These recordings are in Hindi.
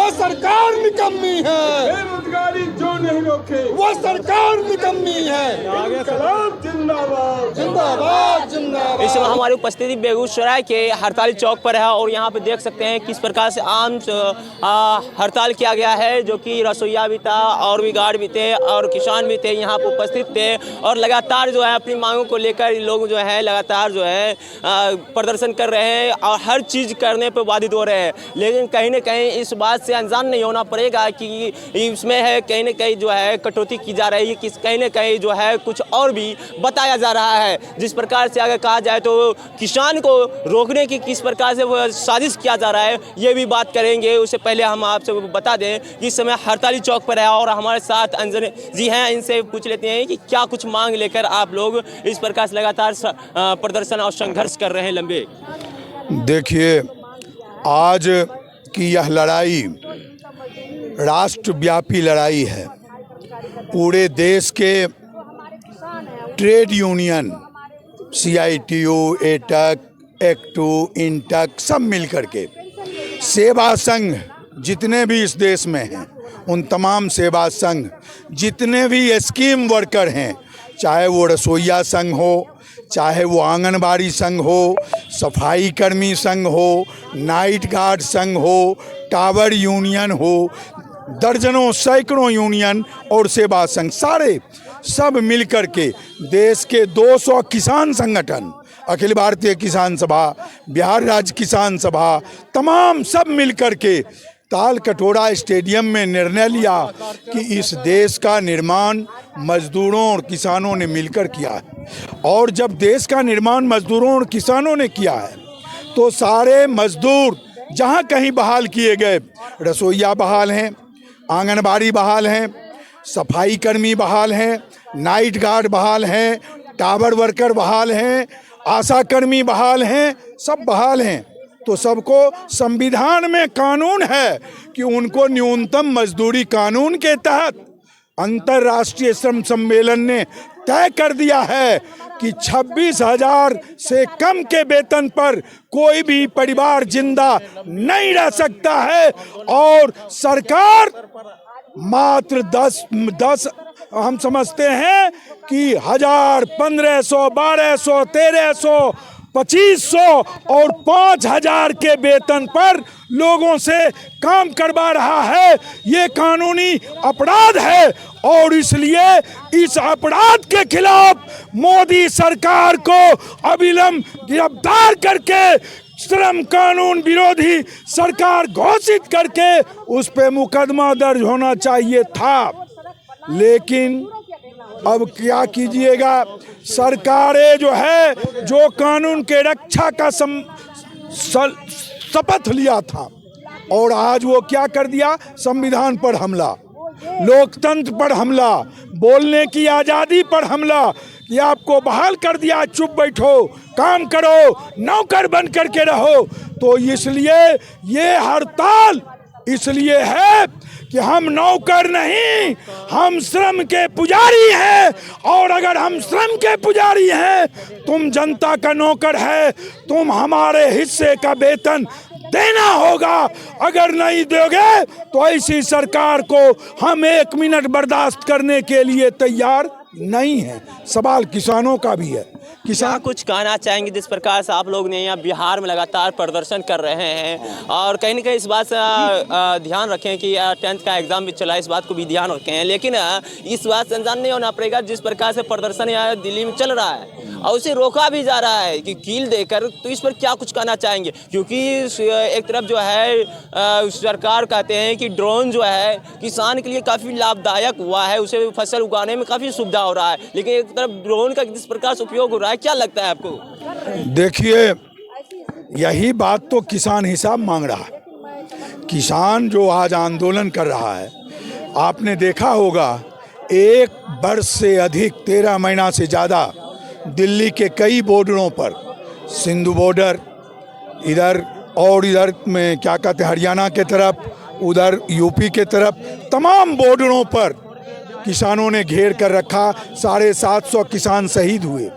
वो सरकार निकम्मी है, बेरोजगारी जो नहीं रोके वो सरकार निकम्मी है। इनकलाब जिंदाबाद जिंदाबाद जिंदाबाद। इस समय हमारी उपस्थिति बेगूसराय के हड़ताली चौक पर है और यहाँ पे देख सकते हैं किस प्रकार से आम हड़ताल किया गया है, जो कि रसोईया भी था और भी गार्ड भी थे और किसान भी थे, यहाँ पर उपस्थित थे और लगातार जो है अपनी मांगों को लेकर लोग जो है लगातार जो है प्रदर्शन कर रहे हैं और हर चीज़ करने पर बाधित हो रहे हैं। लेकिन कहीं ना कहीं इस बात से अनजान नहीं होना पड़ेगा कि इसमें है कहीं ना कहीं जो है कटौती की जा रही है, कि कहीं ना कहीं जो है कुछ और भी बताया जा रहा है। जिस प्रकार से अगर कहा जाए तो किसान को रोकने की किस प्रकार से वो साजिश किया जा रहा है, ये भी बात करेंगे। उससे पहले हम आपसे बता दें कि इस समय हड़ताली चौक पर है और हमारे साथ अंजन जी हैं, इनसे पूछ लेते हैं कि क्या कुछ मांग लेकर आप लोग इस प्रकार से लगातार प्रदर्शन और संघर्ष कर रहे हैं लंबे। देखिए, आज की यह लड़ाई राष्ट्रव्यापी लड़ाई है। पूरे देश के trade union CITU, AITUC, AICCTU, INTUC सब मिलकर के सेवा संघ जितने भी इस देश में हैं, उन तमाम सेवा संघ जितने भी स्कीम वर्कर हैं, चाहे वो रसोईया संघ हो, चाहे वो आंगनबाड़ी संघ हो, सफाई कर्मी संघ हो, नाइट गार्ड संघ हो, टावर यूनियन हो, दर्जनों सैकड़ों यूनियन और सेवा संघ सारे सब मिलकर के देश के 200 किसान संगठन, अखिल भारतीय किसान सभा, बिहार राज्य किसान सभा, तमाम सब मिलकर के ताल कटोरा स्टेडियम में निर्णय लिया कि इस देश का निर्माण मजदूरों और किसानों ने मिलकर किया है। और जब देश का निर्माण मजदूरों और किसानों ने किया है तो सारे मजदूर जहां कहीं बहाल किए गए, रसोईया बहाल हैं, आंगनबाड़ी बहाल हैं, सफाई कर्मी बहाल हैं, नाइट गार्ड बहाल हैं, टावर वर्कर बहाल हैं, आशा कर्मी बहाल हैं, सब बहाल हैं। तो सबको संविधान में कानून है कि उनको न्यूनतम मजदूरी कानून के तहत अंतर्राष्ट्रीय श्रम सम्मेलन ने तय कर दिया है कि 26,000 से कम के वेतन पर कोई भी परिवार जिंदा नहीं रह सकता है। और सरकार मात्र 10 हम समझते हैं कि 1000, 1500, 1200, 1300, 2500 और 5000 के वेतन पर लोगों से काम करवा रहा है। ये कानूनी अपराध है और इसलिए इस अपराध के खिलाफ मोदी सरकार को अविलंब गिरफ्तार करके श्रम कानून विरोधी सरकार घोषित करके उस पे मुकदमा दर्ज होना चाहिए था। लेकिन अब क्या कीजिएगा, सरकारें जो है जो कानून के रक्षा का शपथ लिया था और आज वो क्या कर दिया, संविधान पर हमला, लोकतंत्र पर हमला, बोलने की आज़ादी पर हमला, कि आपको बहाल कर दिया, चुप बैठो, काम करो, नौकर बन करके रहो। तो इसलिए ये हड़ताल इसलिए है कि हम नौकर नहीं, हम श्रम के पुजारी हैं। और अगर हम श्रम के पुजारी हैं, तुम जनता का नौकर है, तुम हमारे हिस्से का वेतन देना होगा। अगर नहीं दोगे तो ऐसी सरकार को हम 1 मिनट बर्दाश्त करने के लिए तैयार नहीं है। सवाल किसानों का भी है। किसान कुछ कहना चाहेंगे जिस प्रकार से आप लोग ने यहाँ बिहार में लगातार प्रदर्शन कर रहे हैं और कहीं ना कहीं इस बात से ध्यान रखें कि 10th का एग्जाम भी चला है, इस बात को भी ध्यान रखें। लेकिन इस बात से अनजान नहीं होना पड़ेगा जिस प्रकार से प्रदर्शन यहाँ दिल्ली में चल रहा है और उसे रोका भी जा रहा है कि कील देकर, तो इस पर क्या कुछ कहना चाहेंगे? क्योंकि एक तरफ जो है सरकार कहते हैं कि ड्रोन जो है किसान के लिए काफ़ी लाभदायक हुआ है, उसे फसल उगाने में काफ़ी सुविधा हो रहा है, लेकिन एक तरफ ड्रोन का किस प्रकार से उपयोग हो रहा है, क्या लगता है आपको? देखिए, यही बात तो किसान हिसाब मांग रहा है। किसान जो आज आंदोलन कर रहा है, आपने देखा होगा 1 वर्ष से अधिक 13 महीना से ज़्यादा दिल्ली के कई बॉर्डरों पर, सिंधु बॉर्डर इधर और इधर में क्या कहते हैं हरियाणा के तरफ, उधर यूपी के तरफ, तमाम बॉर्डरों पर किसानों ने घेर कर रखा। 750 किसान शहीद हुए।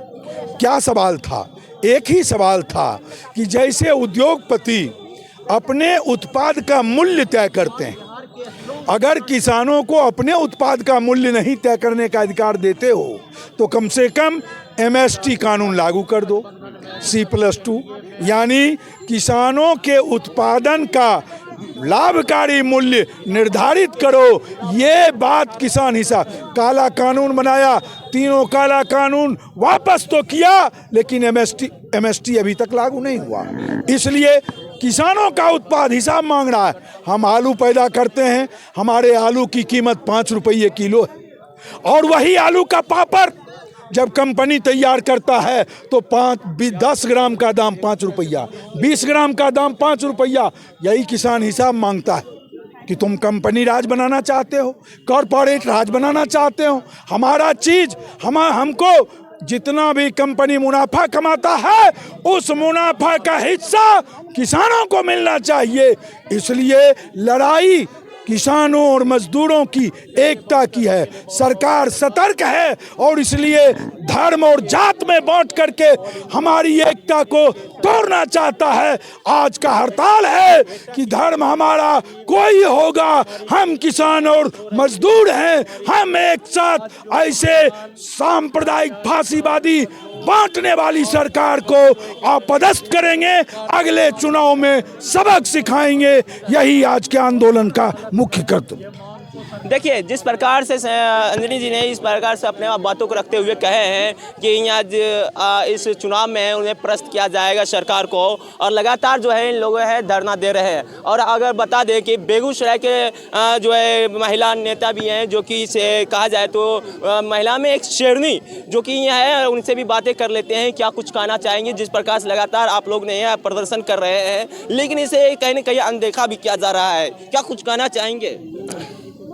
क्या सवाल था? एक ही सवाल था कि जैसे उद्योगपति अपने उत्पाद का मूल्य तय करते हैं। अगर किसानों को अपने उत्पाद का मूल्य नहीं तय करने का अधिकार देते हो तो कम से कम MST कानून लागू कर दो, C+2, यानी किसानों के उत्पादन का लाभकारी मूल्य निर्धारित करो। ये बात किसान हिस्सा काला कानून बनाया, तीनों काला कानून वापस तो किया, लेकिन MST अभी तक लागू नहीं हुआ। इसलिए किसानों का उत्पाद हिसाब मांग रहा है। हम आलू पैदा करते हैं, हमारे आलू की कीमत 5 रुपये किलो है, और वही आलू का पापड़ जब कंपनी तैयार करता है तो 10 ग्राम का दाम 5 रुपया, 20 ग्राम का दाम 5 रुपया। यही किसान हिसाब मांगता है कि तुम कंपनी राज बनाना चाहते हो, कॉरपोरेट राज बनाना चाहते हो। हमारा चीज हमको जितना भी कंपनी मुनाफा कमाता है उस मुनाफा का हिस्सा किसानों को मिलना चाहिए। इसलिए लड़ाई किसानों और मजदूरों की एकता की है। सरकार सतर्क है और इसलिए धर्म और जात में बांट करके हमारी एकता को तोड़ना चाहता है। आज का हड़ताल है कि धर्म हमारा कोई होगा, हम किसान और मजदूर हैं। हम एक साथ ऐसे सांप्रदायिक फांसीवादी बांटने वाली सरकार को अपदस्थ करेंगे, अगले चुनाव में सबक सिखाएंगे। यही आज के आंदोलन का मुख्य कर्तव्य। देखिए, जिस प्रकार से अंजनी जी ने इस प्रकार से अपने बातों को रखते हुए कहे हैं कि यहाँ इस चुनाव में उन्हें प्रश्न किया जाएगा सरकार को, और लगातार जो है इन लोगों है धरना दे रहे हैं। और अगर बता दें कि बेगूसराय के जो है महिला नेता भी हैं, जो कि इसे कहा जाए तो महिला में एक शेरनी जो कि यहाँ है, उनसे भी बातें कर लेते हैं। क्या कुछ कहना चाहेंगे? जिस प्रकार से लगातार आप लोग ने यहाँ प्रदर्शन कर रहे हैं, लेकिन इसे कहीं न कहीं अनदेखा भी किया जा रहा है, क्या कुछ कहना चाहेंगे?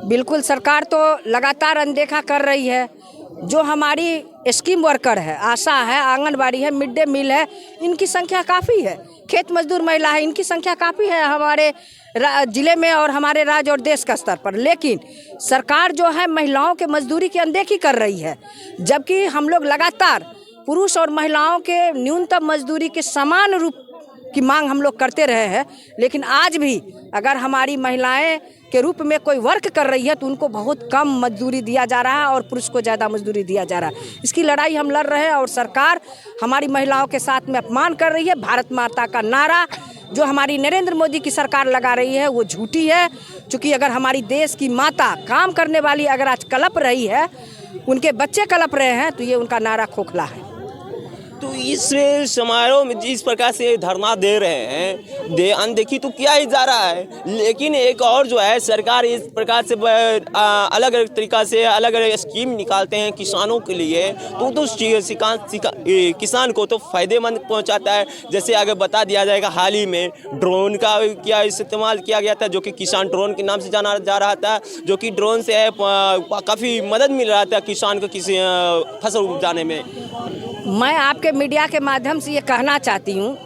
बिल्कुल, सरकार तो लगातार अनदेखा कर रही है। जो हमारी स्कीम वर्कर है, आशा है, आंगनबाड़ी है, मिड डे मील है, इनकी संख्या काफ़ी है। खेत मजदूर महिला है, इनकी संख्या काफ़ी है हमारे ज़िले में और हमारे राज्य और देश का स्तर पर। लेकिन सरकार जो है महिलाओं के मजदूरी की अनदेखी कर रही है, जबकि हम लोग लगातार पुरुष और महिलाओं के न्यूनतम मजदूरी के समान रूप की मांग हम लोग करते रहे हैं। लेकिन आज भी अगर हमारी महिलाएं के रूप में कोई वर्क कर रही है तो उनको बहुत कम मजदूरी दिया जा रहा है और पुरुष को ज़्यादा मजदूरी दिया जा रहा है। इसकी लड़ाई हम लड़ रहे हैं और सरकार हमारी महिलाओं के साथ में अपमान कर रही है। भारत माता का नारा जो हमारी नरेंद्र मोदी की सरकार लगा रही है वो झूठी है। क्योंकि अगर हमारी देश की माता काम करने वाली अगर आज कलप रही है, उनके बच्चे कलप रहे हैं, तो ये उनका नारा खोखला है। तो इस समारोह में जिस प्रकार से धरना दे रहे हैं, अनदेखी तो किया ही जा रहा है, लेकिन एक और जो है सरकार इस प्रकार से अलग अलग तरीका से अलग अलग स्कीम निकालते हैं किसानों के लिए, तो किसान को तो फायदेमंद पहुंचाता है। जैसे आगे बता दिया जाएगा, हाल ही में ड्रोन का क्या इस्तेमाल किया गया था, जो कि किसान ड्रोन के नाम से जाना जा रहा था, जो कि ड्रोन से काफ़ी मदद मिल रहा था किसान को किसी फसल उपजाने में। मैं आपके मीडिया के माध्यम से ये कहना चाहती हूँ,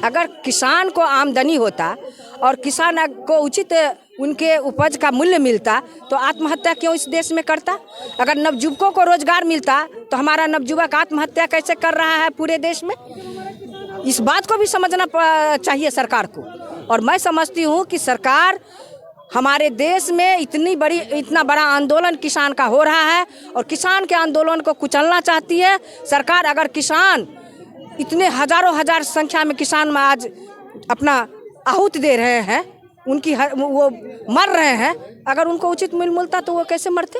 अगर किसान को आमदनी होता और किसान को उचित उनके उपज का मूल्य मिलता तो आत्महत्या क्यों इस देश में करता? अगर नवयुवकों को रोजगार मिलता तो हमारा नवयुवक आत्महत्या कैसे कर रहा है पूरे देश में? इस बात को भी समझना चाहिए सरकार को। और मैं समझती हूँ कि सरकार हमारे देश में इतना बड़ा आंदोलन किसान का हो रहा है और किसान के आंदोलन को कुचलना चाहती है सरकार। अगर किसान इतने हजार संख्या में किसान में आज अपना आहुति दे रहे हैं, वो मर रहे हैं, अगर उनको उचित मूल्य मिलता तो वो कैसे मरते?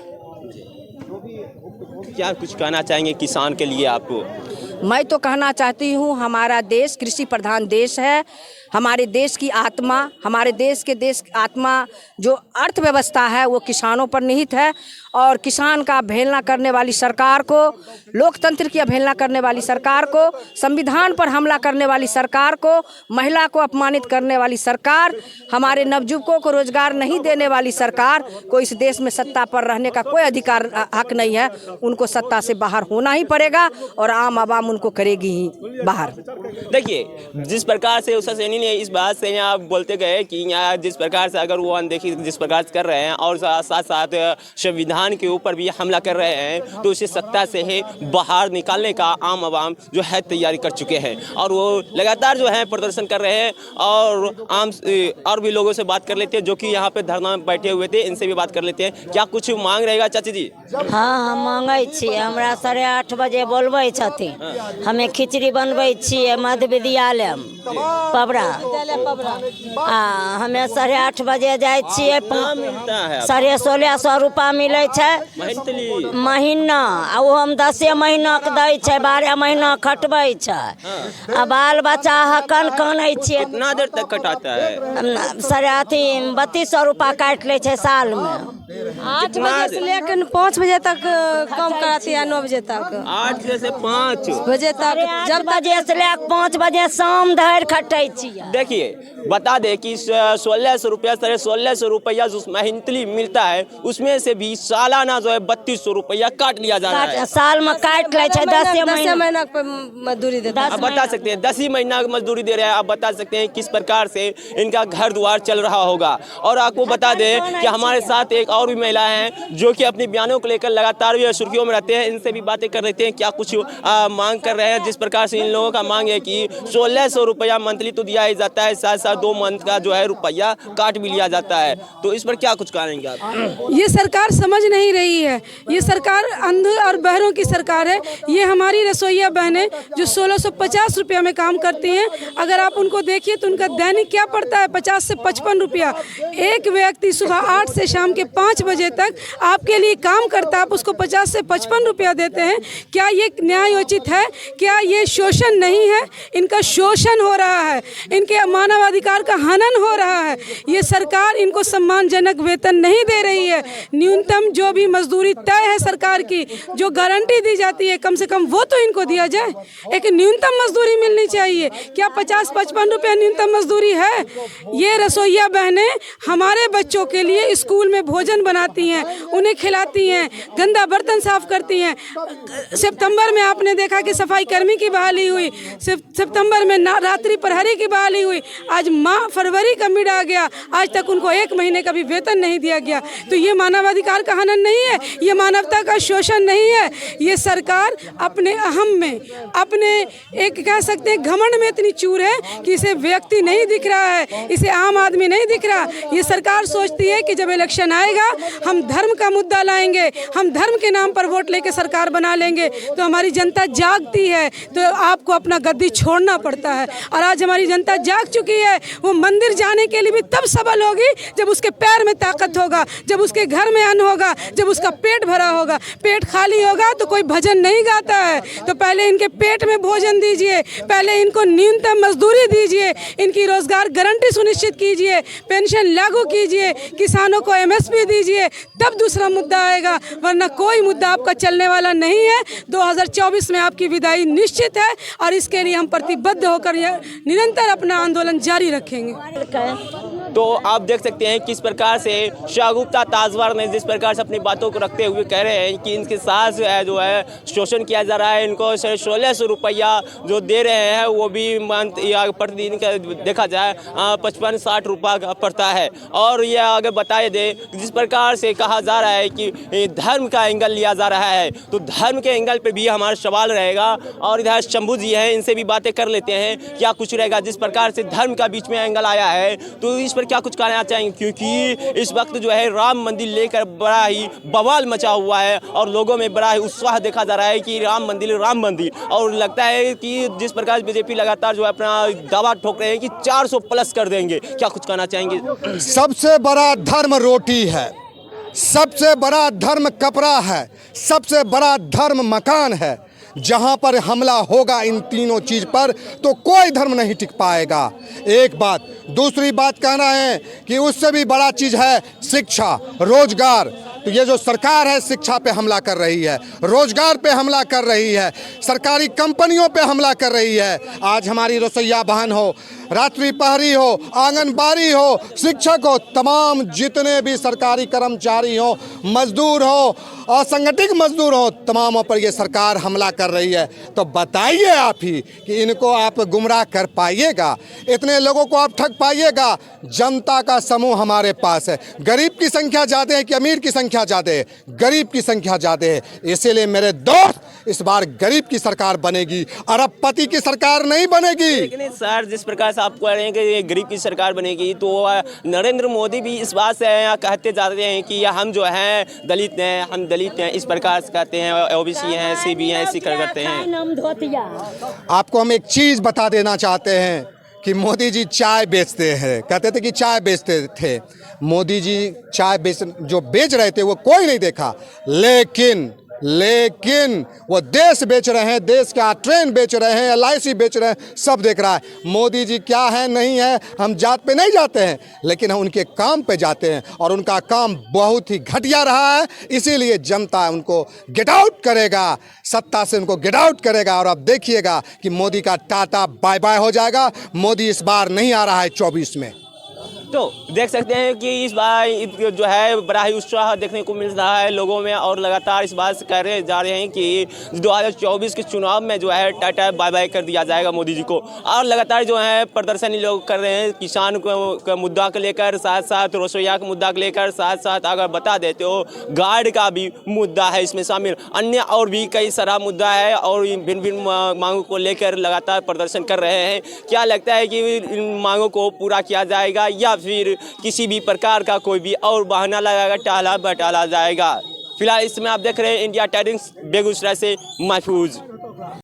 क्या कुछ कहना चाहेंगे किसान के लिए आपको? मैं तो कहना चाहती हूँ, हमारा देश कृषि प्रधान देश है। हमारे देश की आत्मा, हमारे देश आत्मा जो अर्थव्यवस्था है वो किसानों पर निहित है। और किसान का अवहेलना करने वाली सरकार को, लोकतंत्र की अवहेलना करने वाली सरकार को, संविधान पर हमला करने वाली सरकार को, महिला को अपमानित करने वाली सरकार, हमारे नवयुवकों को रोजगार नहीं देने वाली सरकार को इस देश में सत्ता पर रहने का कोई अधिकार हक नहीं है। उनको सत्ता से बाहर होना ही पड़ेगा और आम आवाम उनको करेगी ही बाहर। देखिए, जिस प्रकार से उषा सैनी इन्हीं इस बात से यहाँ बोलते गए कि यहाँ जिस प्रकार से अगर वो अनदेखी जिस प्रकार से कर रहे हैं और साथ साथ संविधान के ऊपर भी हमला कर रहे हैं, तो उसे सत्ता से ही बाहर निकालने का आम आवाम जो है तैयारी कर चुके हैं और वो लगातार जो है प्रदर्शन कर रहे हैं। और भी लोगों से बात कर लेते हैं जो कि यहाँ पे धरना में बैठे हुए थे, इनसे भी बात कर लेते हैं। क्या कुछ मांग रहेगा चाची जी? हाँ, हम मांगे छी, हमरा 8:30 बजे बोलबे छथिन, हमें खिचड़ी बनबे छिए मध्य विद्यालय पबरा, हमें 8:30 बजे जाए छिए, 1650 रुपया मिले छे महीना, आ वो हम 10 महीना के दै छे, 12 महीना खटबै छे, आ बाल बच्चा हकन कानै छिए। कितना देर तक कटाता है? 3200 रुपया काट ले छे साल में। 8 बजे से लेकर 5 बजे तक काम कराती है, 9 बजे तक, 8 से 5 बजे तक, जब बजे से लेकर 5 बजे शाम धर खटे छिए। देखिए बता दे कि 1600 रुपया 1650 रुपया जो महीनतली मिलता है, उसमें से भी सालाना जो है 3200 रुपया काट लिया जा रहा है। साल में काट ले छे 10 महीना मजदूरी देता है। आप बता सकते हैं 10 ही महीना की मजदूरी दे रहे हैं। आप बता सकते हैं किस प्रकार से इनका घर द्वार चल रहा होगा। और आपको बता दें कि हमारे साथ एक और भी महिला हैं जो कि अपनी बयानों को लेकर लगातार भी सुर्खियों में रहते हैं। इनसे भी बातें कर लेते हैं क्या कुछ मांग कर रहे हैं। जिस प्रकार से इन लोगों का मांग है कि 1600 रुपया मंथली तो दिया ही जाता है, साथ साथ 2 मंथ का जो है रुपया काट भी लिया जाता है, तो इस पर क्या कुछ कहेंगे आप? ये सरकार समझ नहीं रही है, ये सरकार अंध और बहरों की सरकार है। ये हमारी रसोइया बहनें जो 1650 रुपया में काम करती हैं, अगर आप उनको देखिए तो उनका दैनिक क्या पड़ता है 50 से 55 रुपया। एक व्यक्ति सुबह 8 से शाम के 5 बजे तक आपके लिए काम करता है, आप उसको 50 से 55 रुपया देते हैं। क्या ये न्यायोचित है? क्या ये शोषण नहीं है? इनका शोषण हो रहा है, इनके मानवाधिकार का हनन हो रहा है। ये सरकार इनको सम्मानजनक वेतन नहीं दे रही है। न्यूनतम जो भी मजदूरी तय है सरकार की, जो गारंटी दी जाती है, कम से कम वो तो इनको दिया जाए। एक न्यूनतम मजदूरी मिलनी चाहिए। क्या 50-55 रुपया न्यूनतम मजदूरी है? ये रसोइया बहनें हमारे बच्चों के लिए स्कूल में भोजन बनाती हैं, उन्हें खिलाती हैं, गंदा बर्तन साफ करती हैं। सितंबर में आपने देखा कि सफाई कर्मी की बहाली हुई, सितंबर में रात्रि प्रहरी की बहाली हुई। आज फरवरी का मिड आ गया, आज तक उनको 1 महीने का भी वेतन नहीं दिया गया। तो ये मानवाधिकार का हनन नहीं है, ये मानवता का शोषण नहीं है। ये सरकार अपने अहम में, अपने एक कह सकते हैं घमंड में इतनी चूर है कि इसे व्यक्ति नहीं दिख रहा है, इसे आम आदमी नहीं दिख रहा। ये सरकार सोचती है कि जब इलेक्शन आएगा हम धर्म का मुद्दा लाएंगे, हम धर्म के नाम पर वोट लेके सरकार बना लेंगे। तो हमारी जनता जागती है तो आपको अपना गद्दी छोड़ना पड़ता है। और आज हमारी जनता जाग चुकी है। वो मंदिर जाने के लिए भी तब सबल होगी जब उसके पैर में ताकत होगा, जब उसके घर में अन्न होगा, जब उसका पेट भरा होगा। पेट खाली होगा तो कोई भजन नहीं गाता है। तो पहले इनके पेट में भोजन दीजिए, पहले इनको न्यूनतम मजदूरी दीजिए, इनकी रोजगार गारंटी सुनिश्चित कीजिए, पेंशन लागू कीजिए, किसानों को MSP दीजिए, तब दूसरा मुद्दा आएगा। वरना कोई मुद्दा आपका चलने वाला नहीं है। 2024 में आपकी विदाई निश्चित है और इसके लिए हम प्रतिबद्ध होकर निरंतर अपना आंदोलन जारी रखेंगे। तो आप देख सकते हैं किस प्रकार से शागुफ्ता ताजवर ने जिस प्रकार से अपनी बातों को रखते हुए कह रहे हैं कि इनके साथ जो है शोषण किया जा रहा है। इनको 1600 रुपया जो दे रहे हैं वो भी मंथ या प्रतिदिन का देखा जाए 55-60 रुपया पड़ता है। और ये आगे बताए दे जिस प्रकार से कहा जा रहा है कि धर्म का एंगल लिया जा रहा है, तो धर्म के एंगल पे भी हमारा सवाल रहेगा। और इधर शंभू जी हैं, इनसे भी बातें कर लेते हैं क्या कुछ रहेगा। जिस प्रकार से धर्म का बीच में एंगल आया है तो इस पर क्या कुछ कहना चाहेंगे, क्योंकि इस वक्त जो है राम मंदिर लेकर बड़ा ही बवाल मचा हुआ है और लोगों में बड़ा ही उत्साह देखा जा रहा है कि राम मंदिर। और लगता है कि जिस प्रकार बीजेपी लगातार जो है अपना दावा ठोक रहे हैं कि 400 प्लस कर देंगे। क्या कुछ कहना चाहेंगे? सबसे बड़ा धर्म रोटी है, सबसे बड़ा धर्म कपड़ा है, सबसे बड़ा धर्म मकान है। जहां पर हमला होगा इन तीनों चीज पर तो कोई धर्म नहीं टिक पाएगा। एक बात। दूसरी बात कहना है कि उससे भी बड़ा चीज है शिक्षा, रोजगार। तो ये जो सरकार है शिक्षा पे हमला कर रही है, रोजगार पे हमला कर रही है, सरकारी कंपनियों पे हमला कर रही है। आज हमारी रसोइया बहन हो, रात्रि प्रहरी हो, आंगनबाड़ी हो, शिक्षक हो, तमाम जितने भी सरकारी कर्मचारी हो, मजदूर हो, असंगठित मजदूर हो, तमामों पर ये सरकार हमला कर रही है। तो बताइए आप ही कि इनको आप गुमराह कर पाइएगा, इतने लोगों को आप ठग पाइएगा? जनता का समूह हमारे पास है। गरीब की संख्या ज़्यादा है कि अमीर की संख्या ज़्यादा है? गरीब की संख्या ज़्यादा है। इसीलिए मेरे दोस्त, इस बार गरीब की सरकार बनेगी, अरबपति की सरकार नहीं बनेगी। लेकिन सर, जिस प्रकार से आप कह रहे हैं कि ये गरीब की सरकार बनेगी, तो नरेंद्र मोदी भी इस बात से कहते जाते हैं कि हम जो हैं दलित हैं, हम दलित हैं, इस प्रकार से कहते हैं, ओबीसी हैं, सीबी हैं, ऐसी करते हैं। आपको हम एक चीज़ बता देना चाहते हैं कि मोदी जी चाय बेचते हैं, कहते थे कि चाय बेचते थे। मोदी जी चाय जो बेच रहे थे वो कोई नहीं देखा, लेकिन वो देश बेच रहे हैं, देश का ट्रेन बेच रहे हैं, LIC बेच रहे हैं, सब देख रहा है। मोदी जी क्या है नहीं है, हम जात पे नहीं जाते हैं, लेकिन हम उनके काम पे जाते हैं और उनका काम बहुत ही घटिया रहा है। इसीलिए जनता उनको गेट आउट करेगा, सत्ता से उनको गेट आउट करेगा। और अब देखिएगा कि मोदी का टाटा बाय बाय हो जाएगा। मोदी इस बार नहीं आ रहा है 24 में। तो देख सकते हैं कि इस बार जो है बड़ा ही उत्साह देखने को मिल रहा है लोगों में, और लगातार इस बात से कह रहे जा रहे हैं कि 2024 के चुनाव में जो है टाटा बाय बाय कर दिया जाएगा मोदी जी को। और लगातार जो है प्रदर्शन लोग कर रहे हैं किसान को मुद्दा को लेकर, साथ साथ रसोईया के मुद्दा को लेकर, साथ साथ अगर बता देते हो गार्ड का भी मुद्दा है इसमें शामिल, अन्य और भी कई सारा मुद्दा है और भिन्न भिन्न मांगों को लेकर लगातार प्रदर्शन कर रहे हैं। क्या लगता है कि इन मांगों को पूरा किया जाएगा या फिर किसी भी प्रकार का कोई भी और बहाना लगाएगा, टाला बटाला जाएगा? फिलहाल इस समय आप देख रहे हैं इंडिया टाइम्स, बेगूसराय से महफूज।